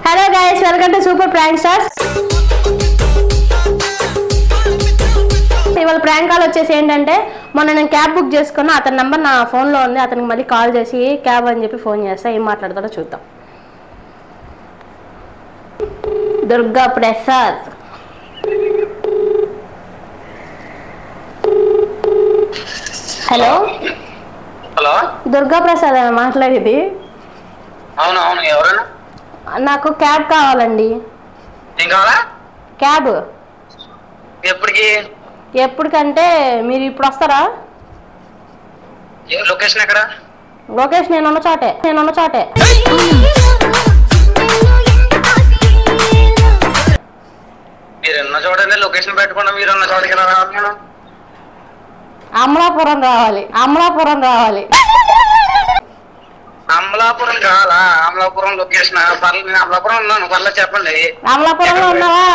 Hello guys, welcome to super prank stars. ఇవాళ prank call వచ్చేసి ఏంటంటే, మొన్న నేను క్యాబ్ బుక్ చేసుకున్నా, అతని నెంబర్ నా ఫోన్లో ఉంది. అతనికి మళ్ళీ కాల్ చేసి క్యాబ్ అని చెప్పి ఫోన్ చేస్తా, ఏం మాట్లాడతాడో చూద్దాం. దుర్గా ప్రసాద్. హలో హలో, దుర్గా ప్రసాద్ అని మాట్లాడేది? అవును అవును, ఎవరన్నా? నాకు క్యాబ్ కావాలండి. ఏం కావాలా? క్యాబ్. ఎప్పటికి? ఎప్పటికంటే మీరు ఇప్పుడు వస్తారా? లొకేషన్ ఎక్కడ? లొకేషన్ నేనున్న చోటే. మీరున్న చోట లొకేషన్ పెట్టకుండా మీరున్న చోటకి ఎలా రావాలి? నేను అమలాపురం రావాలి. అమలాపురం కావాలా? అమలాపురం లొకేషన్ పర్లేదు, నేను అమలాపురం ఉన్నాను, పర్లేదు చెప్పండి. అమలాపురంలో ఉన్నావా?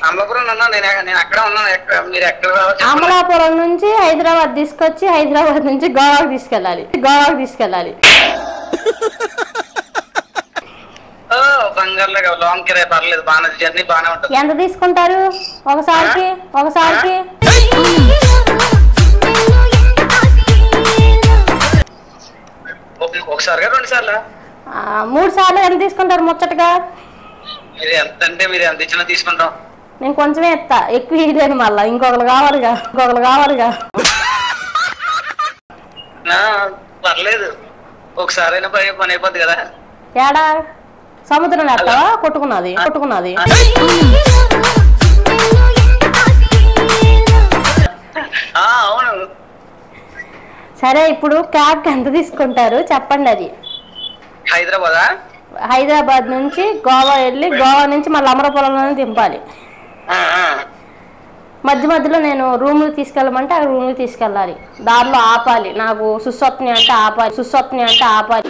అమలాపురం ఉన్నా, నేను అక్కడ ఉన్నాను. మీరు ఎక్కడ? అమలాపురం నుంచి హైదరాబాద్ తీసుకొచ్చి హైదరాబాద్ నుంచి గోవాకి తీసుకెళ్ళాలి. బంగారులో లాంగ్ కిరాయి పర్లేదు, బాగా జర్నీ బాగానే ఉంటుంది. ఎంత తీసుకుంటారు ఒకసారికి? ఒకసారిగా 2 సార్లు? 3 సార్లు. ఎంత తీసుకుంటారు ముచ్చటగా? మీరు ఎంత అంటే మీరు ఎంత ఇచ్చినా తీసుకుంటాం. నేను కొంచెమే ఇస్తా, ఎక్కువ ఇదేను. మళ్ళా ఇంకొకరు కావాలిగా. పర్లేదు, ఒకసారైనా పని అయిపోద్ది కదా. ఏడా సముద్రం ఎత్తావా? కొట్టుకున్నది. అవును. సరే, ఇప్పుడు క్యాబ్కి ఎంత తీసుకుంటారు చెప్పండి. అది హైదరాబాద్ నుంచి గోవా వెళ్ళి, గోవా నుంచి మళ్ళీ అమరాపురంలోనే దింపాలి. మధ్యలో నేను రూమ్కి తీసుకెళ్ళమంటే ఆ రూమ్కి తీసుకెళ్ళాలి. దారిలో ఆపాలి. నాకు సుస్వప్ని అంటే ఆపాలి.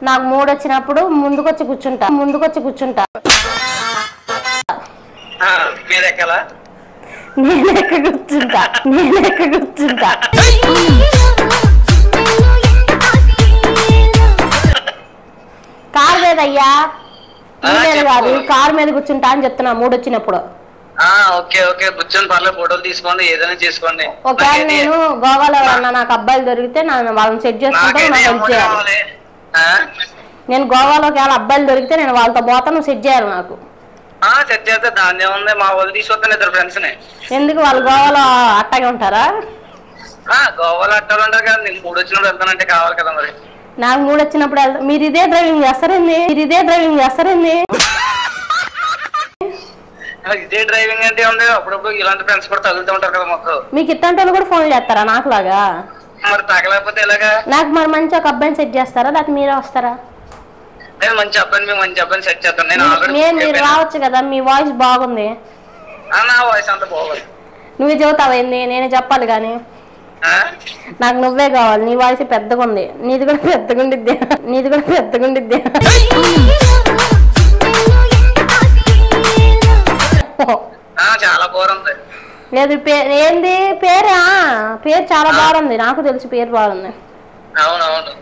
నాకు మూడు వచ్చినప్పుడు ముందుకొచ్చి కూర్చుంటా. నేను ఎక్క కూర్చుంటా. కారు మీద అయ్యా, కాదు, కారు మీద కూర్చుంటా అని చెప్తున్నా. మూడు వచ్చినప్పుడు కూర్చొని పర్లేదు, ఫోటోలు తీసుకోండి, ఏదైనా చేసుకోండి. ఒకవేళ నేను గోవాలో నాకు అబ్బాయిలు దొరికితే వాళ్ళని సెట్ చేసుకుంటా, నాకు హెల్ప్ చేయాలి. నేను గోవాలో ఒకవేళ అబ్బాయిలు దొరికితే నేను వాళ్ళతో పోతా, నువ్వు సెట్ చేయాలి నాకు. సెట్ చేస్తే దాన్ని ఉంది, మా వాళ్ళు తీసుకొస్తాను 2 ఫ్రెండ్స్ ని. ఎందుకు వాళ్ళు గోవాలో అట్టగా ఉంటారా? గోవాలో అట్టాలు ఉంటారు కదా. నేను 3 వచ్చినప్పుడు వెళ్తానంటే కావాలి కదా మరి. నాకు 3 వచ్చినప్పుడు మీరు ఇదే డ్రైవింగ్ చేస్తారండి? ఇదే డ్రైవింగ్ అంటే ఉంది. అప్పుడప్పుడు ఇలాంటి ఫ్రెండ్స్ కూడా తగులుతూ ఉంటారు కదా మాకు. మీకు ఇట్లాంటి వాళ్ళు కూడా ఫోన్ చేస్తారా నాకులాగా? మరి తగలేకపోతే ఎలాగా? నాకు మరి మంచి ఒక అబ్బాయిని సెట్ చేస్తారా, లేకపోతే మీరే వస్తారా? నేను మంచి అబ్బాయిని సెట్ చేస్తాను. మీరు రావచ్చు కదా, మీ వాయిస్ బాగుంది. నా వాయిస్ అంత బాగుంది. నువ్వే చెబుతావేంది? నేనే చెప్పాలి కానీ. నాకు నువ్వే కావాలి. నీ వాయిస్ పెద్దగా ఉంది. నీది కూడా పెద్దగా ఉండిద్ది. చాలా బాగుంది. లేదు ఏంది పేరు చాలా బాగుంది. నాకు తెలుసు పేరు బాగుంది. అవునవును.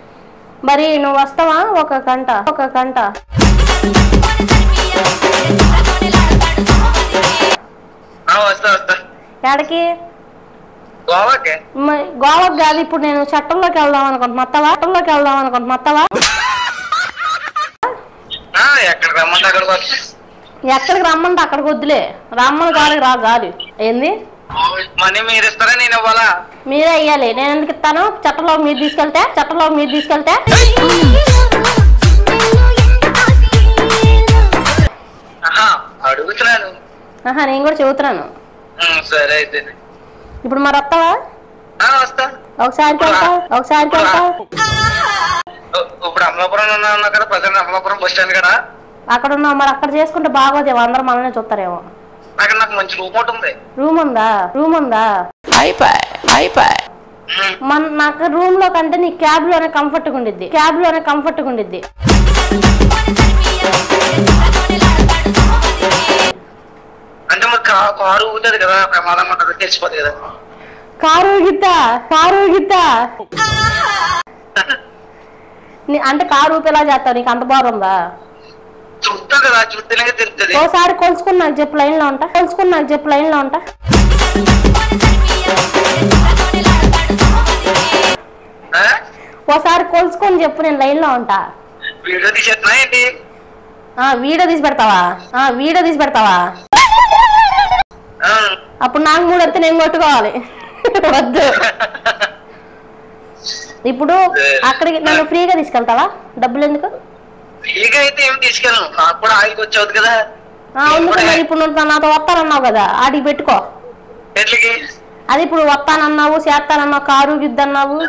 మరి నువ్వు వస్తావా? ఒక గంట వస్తా. ఎక్కడికి? గోవాకి కాదు, ఇప్పుడు నేను చట్టంలోకి వెళ్దాం అనుకుంటున్నా. మత్తవా? ఎక్కడికి రమ్మంటే అక్కడికి వద్దులే. రమ్మని కాడికి రాదు. ఏంది? మనీ మీరు ఇస్తారా, నేను ఇవ్వాలా? మీరే ఇయ్యాలి. నేను ఎందుకు ఇస్తాను? చట్టంలో మీరు తీసుకెళ్తే అడుగుతున్నాను. నేను కూడా చెబుతున్నాను. సరే అయితే. ఇప్పుడు మరి వస్తావా? వస్తా. ఒకసారి ఇప్పుడు అమలాపురం ఉన్నా కదా, ప్రజెంట్ అమలాపురం బస్ స్టాండ్ కదా. అక్కడ ఉన్నావు. మరి అక్కడ చేసుకుంటే బాగోదేమో, అందరూ మనల్ని చూస్తారేమో. అక్కడ నాకు మంచి రూమ్ ఉంటుంది. రూమ్ ఉందా? నాకు రూమ్ లో కంటే నీ క్యాబ్ లోనే కంఫర్ట్ గా ఉండిద్ది. అంటే మరి కారు ఊగుతుంది కదా, ప్రమాదం ఉంటుంది, తెలిసిపోతుంది కదా. కారు గిద్దా అంటే కారు ఊపి ఎలా చేస్తావు? నీకు అంత బాగా ఉందా? చూస్తా కదా, చూస్తేనే తెలుస్తుంది. ఓసారి కొలుచుకుని నాకు చెప్పు, లైన్ లో ఉంటా. కొలుచుకుని నాకు చెప్పు, లైన్ లో ఉంటా. ఓసారి కొలుచుకొని చెప్పు, నేను లైన్ లో ఉంటా. వీడియో తీసేస్తున్నా ఏంటి? వీడియో తీసి పెడతావా? వీడియో తీసి పెడతావా? అప్పుడు నాకు 3 వస్తే నేను కొట్టుకోవాలి. వద్దు. ఇప్పుడు అక్కడికి నన్ను ఫ్రీగా తీసుకెళ్తావా? డబ్బులు ఎందుకు? ఫ్రీగా అయితే ఏమి తీసుకెళ్ళను, నాకు కూడా ఆగికి వచ్చావు కదా. మరి ఇప్పుడు నువ్వు నాతో వస్తానన్నావు కదా, ఆడికి పెట్టుకో. ఎట్లకి? అది ఇప్పుడు వస్తానన్నావు, చేస్తానన్నావు, కారు గిద్దన్నావు.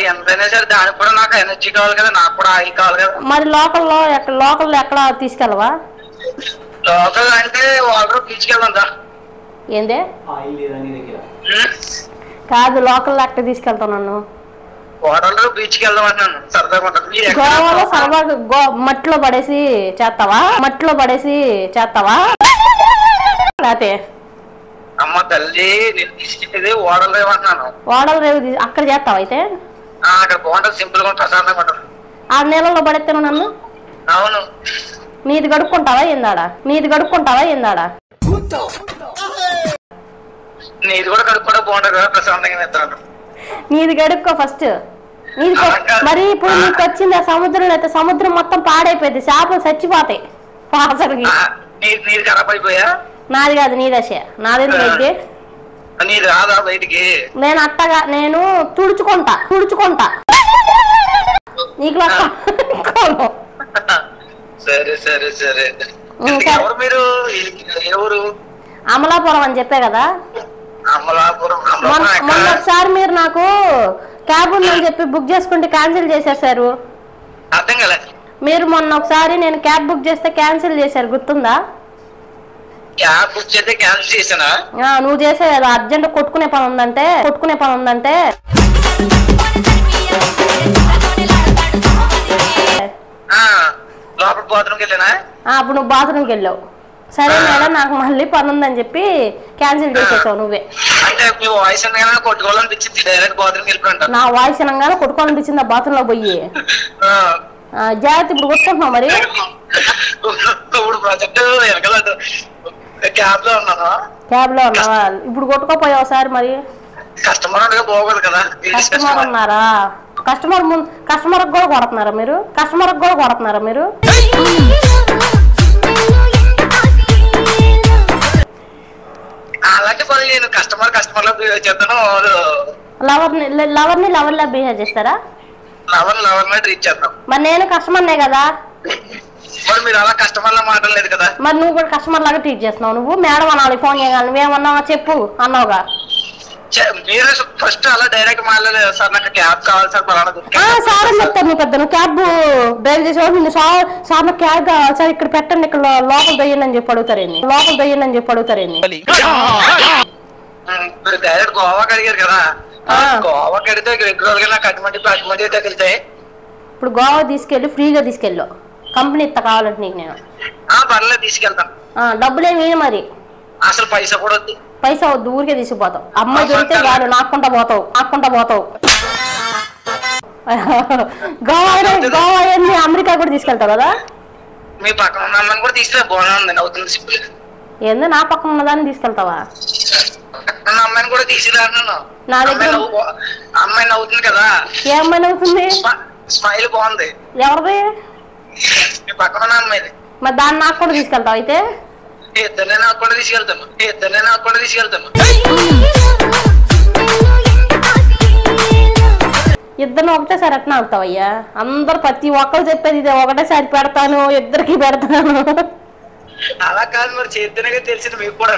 ఎంతైనా సరే దానికి కూడా నాకు ఎనర్జీ కావాలి కదా, నాకు కూడా ఆయిల్ కావాలి కదా. మరి లోకల్లో ఎక్కడ తీసుకెళ్ళవా? లోకల్ అంటే వాటర్ తీసుకెళ్దా? ఏందే కాదు, లోకల్ ఎక్కడ తీసుకెళ్తావు నన్ను? వాటర్ బీచ్కి వెళ్దాం అంటున్నాను, సరదాగా ఉంటుంది. గోవాలో సరదాగా మట్టిలో పడేసి చేస్తావా? మట్టిలో పడేసి చేస్తావా? లేతే అమ్మ తల్లి, నేను తీసుకెళ్ళేది ఓడల రేవు అంటున్నాను. ఓడల రేవు అక్కడ చేస్తావా? అయితే అక్కడ బాగుంటుంది, సింపుల్ గా ప్రశాంతంగా ఉంటుంది. ఆ నీళ్ళలో పడేస్తాను నన్ను. అవును. నీది గడుక్కుంటావా ఏందాడా? నీది గడుక్కుంటావా ఏందాడా? నీది కూడా కడుక్కోవడం బాగుంటుంది కదా, ప్రశాంతంగా నిద్రలు. నీది గడుక్కో ఫస్ట్. మరి ఇప్పుడు నీకు వచ్చింది ఆ సముద్రం, అయితే సముద్రం మొత్తం పాడైపోయింది, చేపలు చచ్చిపోతాయి. నీది ఖరాబ్ అయిపోయా? నాది కాదు, నీదశ. నాదెందుకు అయితే? నీది రాదా బయటికి? నేను అట్టగా నేను తుడుచుకుంటా నీకు. సరే సరే సరే. ఎవరు మీరు? ఎవరు? అమలాపురం అని చెప్పే కదా. అమలాపురం. మొన్న ఒకసారి మీరు నాకు క్యాబ్ ఉందని చెప్పి బుక్ చేసుకుంటే క్యాన్సిల్ చేసేసారు. అర్థం కదా. మీరు మొన్న ఒకసారి నేను క్యాబ్ బుక్ చేస్తే క్యాన్సిల్ చేశారు, గుర్తుందా? క్యాబ్ బుక్ చేస్తే క్యాన్సిల్ చేసానా? నువ్వు చేసే కదా, అర్జెంట్ కొట్టుకునే పని ఉందంటే. లోపల బాత్రూమ్కి వెళ్ళానా? అప్పుడు నువ్వు బాత్రూమ్కి వెళ్ళావు. సరే మేడం, నాకు మళ్ళీ పని ఉందని చెప్పి క్యాన్సిల్ చేసేసావు నువ్వే. అంటే మీ వాయిస్ కొట్టుకోవాలనిపించింది, డైరెక్ట్ బాత్రూమ్కి వెళ్ళిపోయింటా. నా వాయిస్ అనగానే కొట్టుకోవాలనిపించింది ఆ బాత్రూమ్ లో పోయి. జాగ్రత్త. ఇప్పుడు కొట్టుకుంటున్నావు మరి? ఇప్పుడు ప్రాజెక్ట్ క్యాబ్ లో ఉన్నావా? ఇప్పుడు కొట్టుకోపోయావు ఒకసారి మరి. కస్టమర్ బాగోదు కదా. కస్టమర్ ఉన్నారా? కస్టమర్ కూడా కొడుతున్నారా మీరు? అలాంటి పని నేను కస్టమర్ లో బిహేవ్ చేస్తాను. లవర్ని లా బిహేవ్ చేస్తారా? లవర్ ట్రీట్ చేస్తాం. మరి నేను కస్టమర్నే కదా. మరి మీరు అలా కస్టమర్ లా మాట్లాడలేదు కదా. మరి నువ్వు కూడా కస్టమర్ లాగా ట్రీట్ చేస్తున్నావు. నువ్వు మేడం అనాలి, ఫోన్ చేయగలను. నువ్వేమన్నావా చెప్పు అన్నావుగా. మీరు ఫస్ట్ అలా డైరెక్ట్ మాట్లాడలేదు సార్, నాకు క్యాబ్ కావాలి సార్. సార్ అని చెప్తాను. నువ్వు పెద్ద క్యాబ్ డ్రైవ్ చేసేవాడు నిన్ను సార్ నాకు క్యాబ్ కావాలి సార్, ఇక్కడ పెట్టండి, ఇక్కడ లోపల దొయ్యండి అని చెప్పి అడుగుతారేంది. మీరు డైరెక్ట్ గోవాకి అడిగారు కదా. గోవాకి అడిగితే రెగ్యులర్ గా నాకు అటువంటి తగిలితాయి. ఇప్పుడు గోవా తీసుకెళ్ళి ఫ్రీగా తీసుకెళ్ళు, కంపెనీ ఇస్తా కావాలంటే నీకు. నేను పర్లేదు తీసుకెళ్తాను. డబ్బులేమి మరి? అసలు పైసా కూడా వద్దు. పైసా వద్దు, ఊరికే తీసుకుపోతావు. అమ్మాయి దొరికితే వాడు నాకుంటా పోతావు. గోవా అమెరికా కూడా తీసుకెళ్తావు కదా. మీ పక్కన ఉన్న అమ్మాయిని కూడా తీసుకెళ్ళి బాగుంది, అవుతుంది సింపుల్. ఏందో నా పక్కన ఉన్నదాన్ని తీసుకెళ్తావా? అమ్మాయిని కూడా తీసుకురాను. నా దగ్గర అమ్మాయి నవ్వుతుంది కదా. ఏ అమ్మాయి నవ్వుతుంది? స్మైల్ బాగుంది. ఎవరిది? మీ పక్కన ఉన్న అమ్మాయిది. మరి దాన్ని నాకు కూడా తీసుకెళ్తావు? అయితే ఇద్దరినే నాకు కూడా తీసుకెళ్తాను. ఇద్దరు ఒకటేసారి ఎట్లా అవుతావయ్యా? అందరు ప్రతి ఒక్కరు చెప్పేది ఇదే, ఒకటేసారి పెడతాను, ఇద్దరికి పెడతాను. అలా కాదు మరి, చేస్తేనే తెలిసింది మీకు కూడా.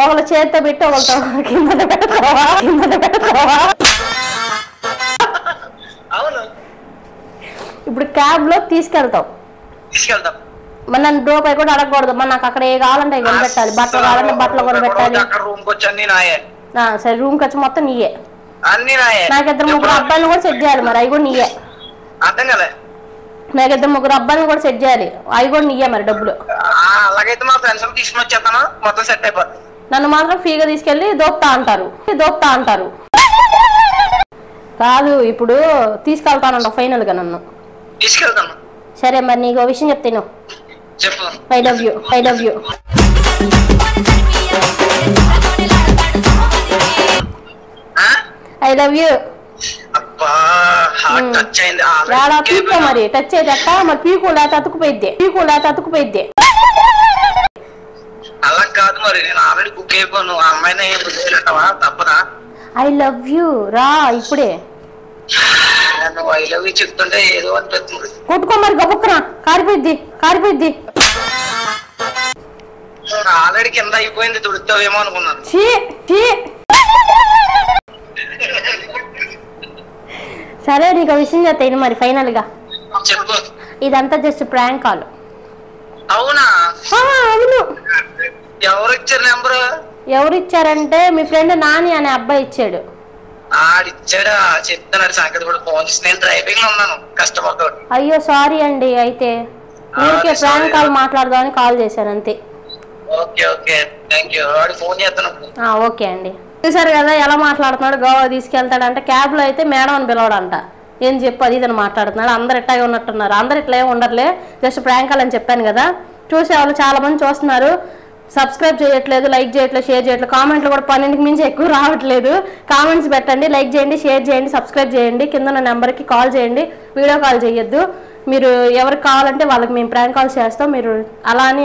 ఒకళ్ళు చేతితో పెట్టి ఒకళ్ళతో కింద పెడతావా? అవును. ఇప్పుడు క్యాబ్ లో తీసుకెళ్తాం. మరి నన్ను రూపాయి కూడా అడగకూడదు. మరి నాకు అక్కడ ఏ కావాలంటే కొనిపెట్టాలి, బట్టలు కావాలంటే బట్టలు కొనిపెట్టాలి. సరే, రూమ్ ఖర్చు మొత్తం నీయే. నాకు 2-3 అబ్బాయిలు కూడా సెట్ చేయాలి, మరి అవి కూడా నీయే. నాకు 2-3 అబ్బాయిలు కూడా సెట్ చేయాలి, అవి కూడా నీయే మరి డబ్బులు. అలాగైతే మా ఫ్రెండ్స్ తీసుకుని వచ్చేస్తాను, మొత్తం సెట్ అయిపోతుంది. నన్ను మాత్రం ఫ్రీగా తీసుకెళ్లి దోపుతా అంటారు. కాదు ఇప్పుడు తీసుకెళ్తానంట ఫైనల్ గా నన్ను. తీసుకెళ్తాను. సరే మరి నీకు విషయం చెప్తాను. చెప్పు. I love you. I love you. I love you. అబ్బా హార్ట్ టచ్ అయింది. పీకో మరి టచ్ అయ్యేదట మరి పీకు లేత అతుకుపోయిద్ది. అలా కాదు మరి నేను ఆల్రెడీ బుక్ అయిపోను. ఆ అమ్మాయిని తప్పదా? ఐ లవ్ యూ రా ఇప్పుడే. నన్ను ఐ లవ్ యూ చెప్తుంటే ఏదో అనిపిస్తుంది. కొట్టుకో మరి గబుక్కురా కారిపోయిద్ది. ఆల్రెడీ కింద అయిపోయింది తుడుతావేమో అనుకున్నాను. సరే నీకు విషయం చెప్తాను మరి ఫైనల్ గా. చెప్పు. ఇదంతా జస్ట్ ప్రాంక్ కాల్. అవునా? అవును. ఎవరు ఇచ్చారు నెంబరు? ఎవరు ఇచ్చారంటే మీ ఫ్రెండ్ నాని అనే అబ్బాయి ఇచ్చాడు. ఆడిచ్చాడా? చెప్తున్నాడు సంగతి కూడా. ఫోన్ చేసి నేను డ్రైవింగ్ లో ఉన్నాను కస్టమర్ తోటి. అయ్యో సారీ అండి. అయితే ఊరికే ప్రాంక్ కాల్ మాట్లాడదామని కాల్ చేశాను అంతే. Okay okay thank you. వాడు ఫోన్ చేస్తాను. ఓకే అండి. చూసారు కదా ఎలా మాట్లాడుతున్నాడు. గోవా తీసుకెళ్తాడంటే క్యాబ్ లో అయితే మేడం అని పిలవడంట. ఏం చెప్పు అది ఇదని మాట్లాడుతున్నాడు. అందరు ఇట్లాగే ఉన్నట్టున్నారు. అందరు ఇట్లా ఉండర్లే జస్ట్ ప్రాంక్ కాల్ అని చెప్పాను కదా. చూసేవాళ్ళు చాలా మంది చూస్తున్నారు. సబ్స్క్రైబ్ చేయట్లేదు, లైక్ చేయట్లేదు, షేర్ చేయట్లేదు. కామెంట్లు కూడా 12కి మించి ఎక్కువ రావట్లేదు. కామెంట్స్ పెట్టండి, లైక్ చేయండి, షేర్ చేయండి, సబ్స్క్రైబ్ చేయండి. కింద ఉన్న నెంబర్కి కాల్ చేయండి. వీడియో కాల్ చేయొద్దు. మీరు ఎవరికి కావాలంటే వాళ్ళకి మేము ప్రాంక్ కాల్ చేస్తాం. మీరు అలా అని